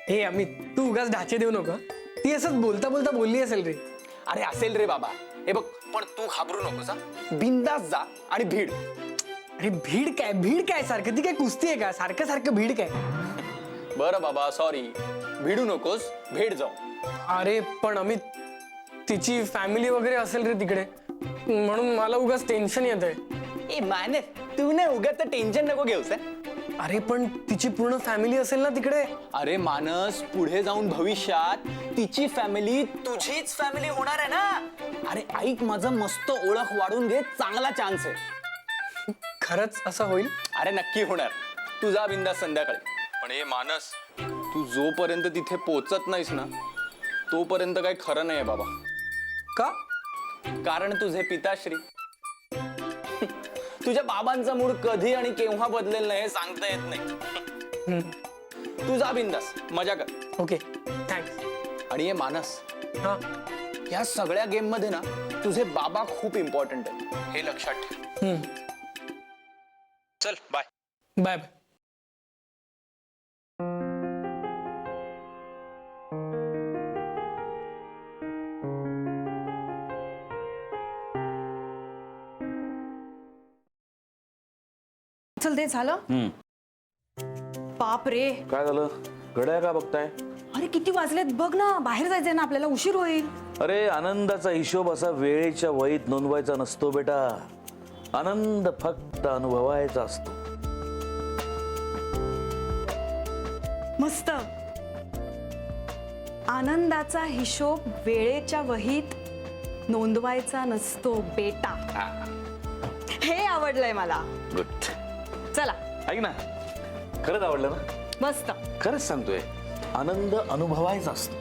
हे अमित, तू उगाच ढाचे देऊ नको. ती असंच बोलता बोलता बोलली असेल रे. अरे असेल रे बाबा. हे बघ, पण तू घाबरू नकोस. बिंदास जा आणि भीड. अरे भीड काय सारखं? ती काय कुस्ती आहे का? सारखं सारखं भीड काय? बरं बाबा, सॉरी. भिडू नकोस, भेट जाऊ. अरे पण अमित, तिची फॅमिली वगैरे असेल रे तिकडे, म्हणून मला उगाच टेन्शन येत आहे. ए माने, तू नाही उगाच टेन्शन नको घेऊस. अरे पण तिची पूर्ण फॅमिली असेल ना तिकडे. अरे मानस, पुढे जाऊन भविष्यात तिची फॅमिली तुझीच फॅमिली होणार आहे ना. अरे ऐक, माझं मस्त ओळख वाढून घे, चांगला चान्स आहे. खरंच असं होईल? अरे नक्की होणार. तू जा बिंदास संध्याकाळी. पण हे मानस, तू जोपर्यंत तिथे पोचत नाहीस ना, तोपर्यंत काही खरं नाही बाबा. का? कारण तुझे पिताश्री, तुझ्या बाबांचा मूड कधी आणि केव्हा बदलेल नाही हे सांगता येत नाही. तू जा बिंदास, मजा कर. Okay, thanks. आणि हे मानस, हा, या सगळ्या गेम मध्ये ना तुझे बाबा खूप इम्पॉर्टंट आहे, हे लक्षात ठेव. चल बाय. Bye bye. चल ते झालं. बाप रे, काय झालं? घड्याळ का बघताय? अरे किती वाजलेत बघ ना. बाहेर जायचंय ना आपल्याला, उशीर होईल. अरे आनंदाचा हिशोब असा वेळेच्या वहीत नोंदवायचा नसतो बेटा. आनंद फक्त अनुभवायचा असतो. मस्त. आनंदाचा हिशोब वेळेच्या वहीत नोंदवायचा नसतो बेटा. हे आवडलंय मला. गुड. चला. ऐक ना, खरंच आवडलं ना? मस्त. खरंच सांगतोय, आनंद अनुभवायचा असतो.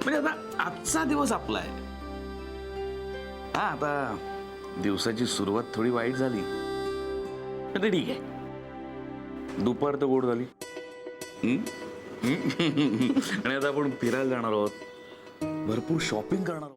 म्हणजे आता आजचा दिवस आपला आहे. हा, आता दिवसाची सुरुवात थोडी वाईट झाली, पण ते ठीक आहे. दुपार तर गोड झाली. आणि आता आपण फिरायला जाणार आहोत, भरपूर शॉपिंग करणार आहोत.